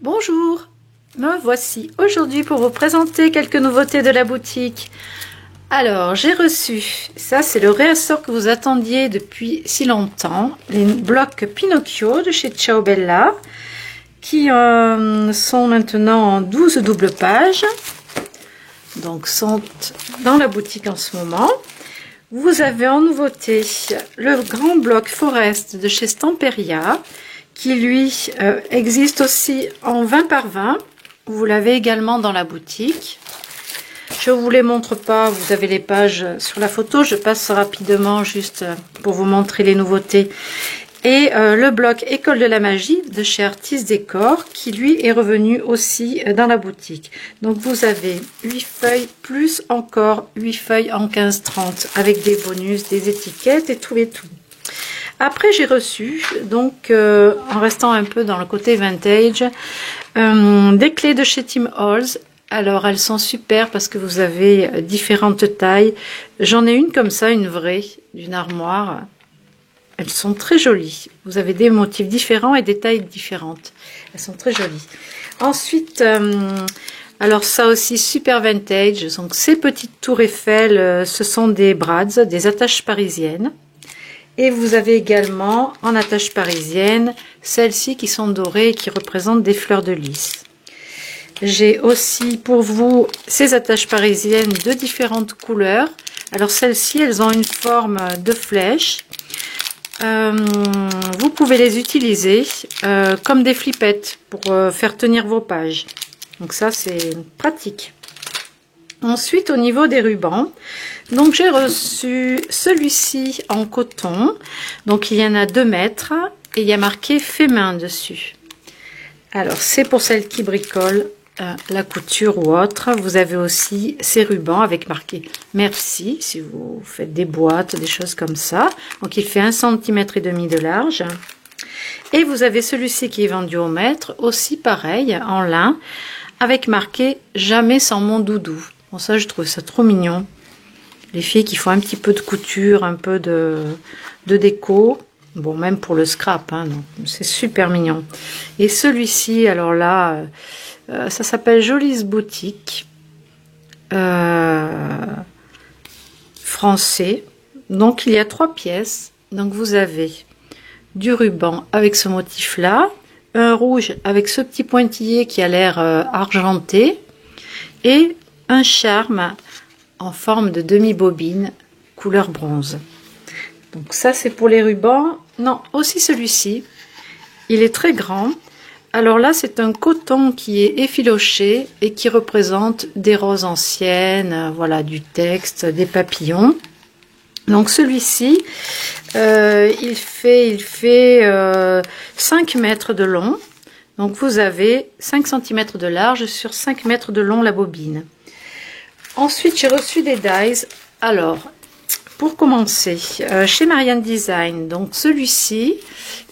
Bonjour, me voici aujourd'hui pour vous présenter quelques nouveautés de la boutique. Alors, j'ai reçu, ça c'est le réassort que vous attendiez depuis si longtemps, les blocs Pinocchio de chez Ciao Bella, qui sont maintenant en 12 doubles pages, donc sont dans la boutique en ce moment. Vous avez en nouveauté le grand bloc Forest de chez Stamperia, qui lui existe aussi en 20 par 20. Vous l'avez également dans la boutique. Je ne vous les montre pas, vous avez les pages sur la photo. Je passe rapidement juste pour vous montrer les nouveautés. Et le bloc École de la magie de chez Artis Décor, qui lui est revenu aussi dans la boutique. Donc vous avez 8 feuilles plus encore 8 feuilles en 15-30 avec des bonus, des étiquettes et tout et tout. Après j'ai reçu, donc en restant un peu dans le côté vintage, des clés de chez Tim Holtz. Alors elles sont super parce que vous avez différentes tailles. J'en ai une comme ça, une vraie, d'une armoire. Elles sont très jolies. Vous avez des motifs différents et des tailles différentes. Elles sont très jolies. Ensuite, alors ça aussi super vintage. Donc ces petites tours Eiffel, ce sont des brads, des attaches parisiennes. Et vous avez également en attache parisienne celles-ci qui sont dorées et qui représentent des fleurs de lys. J'ai aussi pour vous ces attaches parisiennes de différentes couleurs. Alors celles-ci, elles ont une forme de flèche. Vous pouvez les utiliser comme des flippettes pour faire tenir vos pages. Donc ça c'est pratique. Ensuite au niveau des rubans, donc j'ai reçu celui-ci en coton. Donc il y en a 2 mètres et il y a marqué fait main dessus. Alors c'est pour celles qui bricolent la couture ou autre. Vous avez aussi ces rubans avec marqué merci si vous faites des boîtes, des choses comme ça. Donc il fait 1,5 cm de large. Et vous avez celui-ci qui est vendu au mètre, aussi pareil en lin, avec marqué jamais sans mon doudou. Bon ça je trouve ça trop mignon. Les filles qui font un petit peu de couture, un peu de déco. Bon, même pour le scrap, hein, c'est super mignon. Et celui-ci, alors là, ça s'appelle Jolies Boutique. Français. Donc, il y a 3 pièces. Donc, vous avez du ruban avec ce motif-là. Un rouge avec ce petit pointillé qui a l'air argenté. Et un charme en forme de demi-bobine, couleur bronze. Donc ça c'est pour les rubans. Non, aussi celui-ci, il est très grand. Alors là c'est un coton qui est effiloché et qui représente des roses anciennes, voilà, du texte, des papillons. Donc celui-ci, il fait 5 mètres de long. Donc vous avez 5 cm de large sur 5 mètres de long la bobine. Ensuite j'ai reçu des dies. Alors pour commencer, chez Marianne Design, donc celui-ci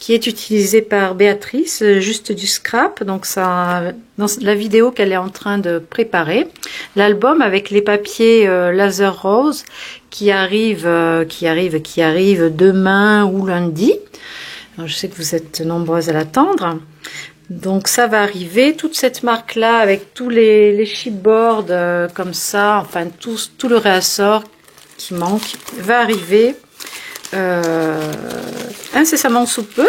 qui est utilisé par Béatrice, juste du scrap, donc ça dans la vidéo qu'elle est en train de préparer, l'album avec les papiers laser rose qui arrive demain ou lundi. Alors, je sais que vous êtes nombreuses à l'attendre. Donc ça va arriver, toute cette marque là avec tous les chipboards comme ça, enfin tout le réassort qui manque va arriver incessamment sous peu.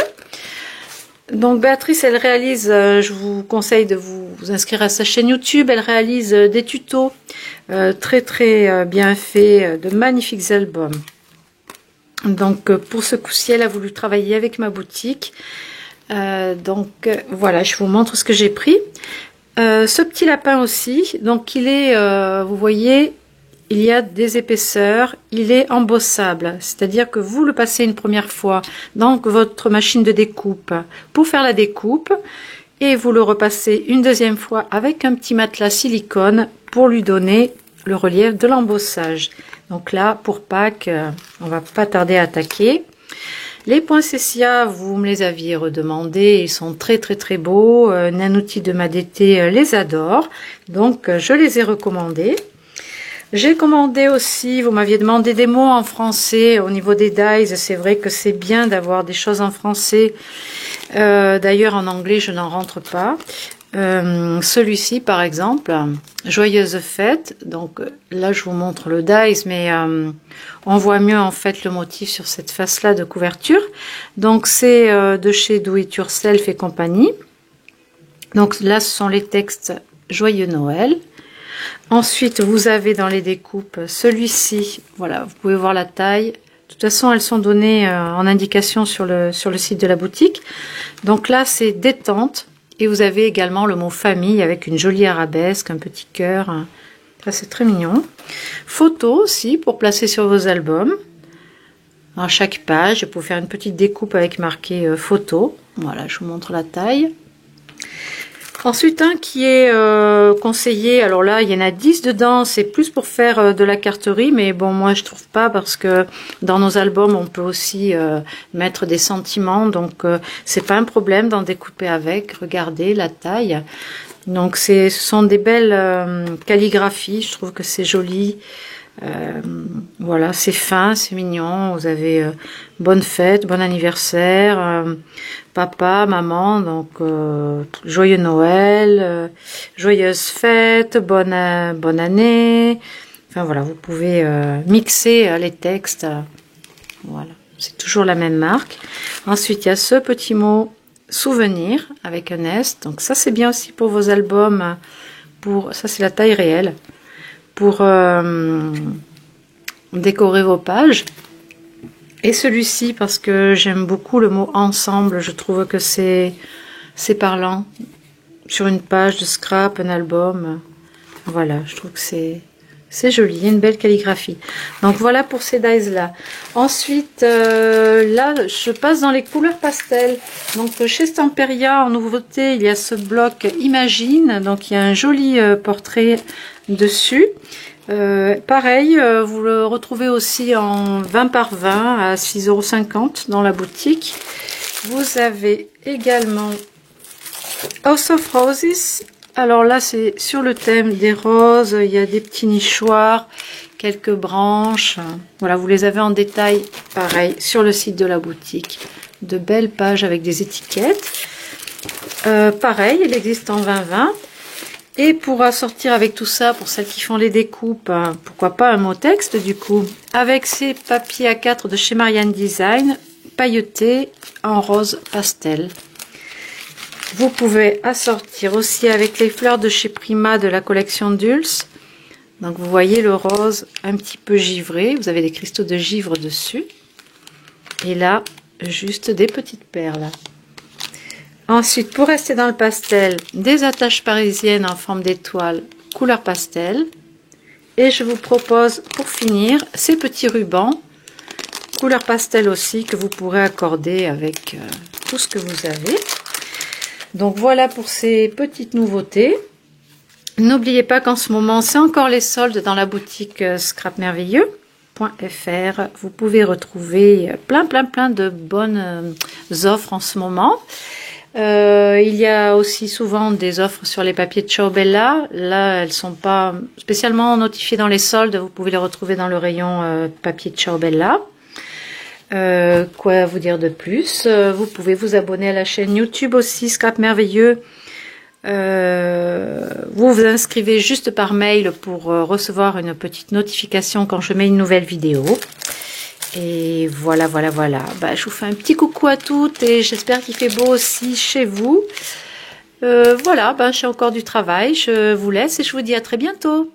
Donc Béatrice elle réalise, je vous conseille de vous inscrire à sa chaîne YouTube, elle réalise des tutos très bien faits, de magnifiques albums. Donc pour ce coup-ci elle a voulu travailler avec ma boutique. Donc voilà, je vous montre ce que j'ai pris. Ce petit lapin aussi, donc il est, vous voyez, il y a des épaisseurs, il est embossable, c'est-à-dire que vous le passez une première fois dans votre machine de découpe pour faire la découpe et vous le repassez une deuxième fois avec un petit matelas silicone pour lui donner le relief de l'embossage. Donc là, pour Pâques, on va pas tarder à attaquer. Les poinsettias, vous me les aviez redemandés, ils sont très beaux. Nanouti de Madété les adore, donc je les ai recommandés. J'ai commandé aussi, vous m'aviez demandé des mots en français au niveau des dies, c'est vrai que c'est bien d'avoir des choses en français. D'ailleurs en anglais je n'en rentre pas. Celui-ci par exemple, Joyeuse fête. Donc là je vous montre le dies, mais on voit mieux en fait le motif sur cette face là de couverture. Donc c'est de chez Do It Yourself et compagnie. Donc là ce sont les textes Joyeux Noël. Ensuite vous avez dans les découpes celui-ci, voilà, vous pouvez voir la taille. De toute façon elles sont données en indication sur le site de la boutique. Donc là c'est détente. Et vous avez également le mot famille avec une jolie arabesque, un petit cœur. Ça, c'est très mignon. Photo aussi pour placer sur vos albums. À chaque page, pour faire une petite découpe avec marqué photo. Voilà, je vous montre la taille. Ensuite, un qui est conseillé. Alors là, il y en a 10 dedans. C'est plus pour faire de la carterie. Mais bon, moi, je trouve pas parce que dans nos albums, on peut aussi mettre des sentiments. Donc, c'est pas un problème d'en découper avec. Regardez la taille. Donc, ce sont des belles calligraphies. Je trouve que c'est joli. Voilà, c'est fin, c'est mignon. Vous avez bonne fête, bon anniversaire, papa, maman, donc joyeux Noël, joyeuse fête, bonne année. Enfin voilà, vous pouvez mixer les textes. Voilà, c'est toujours la même marque. Ensuite, il y a ce petit mot souvenir avec un S. Donc ça, c'est bien aussi pour vos albums. Ça, c'est la taille réelle. Pour décorer vos pages. Et celui-ci parce que j'aime beaucoup le mot ensemble, je trouve que c'est parlant sur une page de scrap, un album. Voilà, je trouve que c'est joli, il y a une belle calligraphie. Donc voilà pour ces dies là. Ensuite là je passe dans les couleurs pastel. Donc chez Stamperia en nouveauté il y a ce bloc Imagine, donc il y a un joli portrait dessus. Pareil, vous le retrouvez aussi en 20 par 20 à 6,50 € dans la boutique. Vous avez également House of Roses. Alors là, c'est sur le thème des roses. Il y a des petits nichoirs, quelques branches. Voilà, vous les avez en détail, pareil, sur le site de la boutique. De belles pages avec des étiquettes. Pareil, il existe en 20-20. Et pour assortir avec tout ça, pour celles qui font les découpes, pourquoi pas un mot texte du coup, avec ces papiers A4 de chez Marianne Design, pailletés en rose pastel. Vous pouvez assortir aussi avec les fleurs de chez Prima de la collection Dulce. Donc vous voyez le rose un petit peu givré, vous avez des cristaux de givre dessus. Et là, juste des petites perles. Ensuite, pour rester dans le pastel, des attaches parisiennes en forme d'étoile, couleur pastel. Et je vous propose, pour finir, ces petits rubans, couleur pastel aussi, que vous pourrez accorder avec tout ce que vous avez. Donc voilà pour ces petites nouveautés. N'oubliez pas qu'en ce moment, c'est encore les soldes dans la boutique scrapmerveilleux.fr. Vous pouvez retrouver plein de bonnes offres en ce moment. Il y a aussi souvent des offres sur les papiers de Ciao Bella. Là, elles sont pas spécialement notifiées dans les soldes. Vous pouvez les retrouver dans le rayon papier de Ciao Bella. Quoi vous dire de plus? Vous pouvez vous abonner à la chaîne YouTube aussi, Scrap Merveilleux. Vous vous inscrivez juste par mail pour recevoir une petite notification quand je mets une nouvelle vidéo. Et voilà. Bah, je vous fais un petit coucou à toutes et j'espère qu'il fait beau aussi chez vous. Voilà, bah, j'ai encore du travail. Je vous laisse et je vous dis à très bientôt.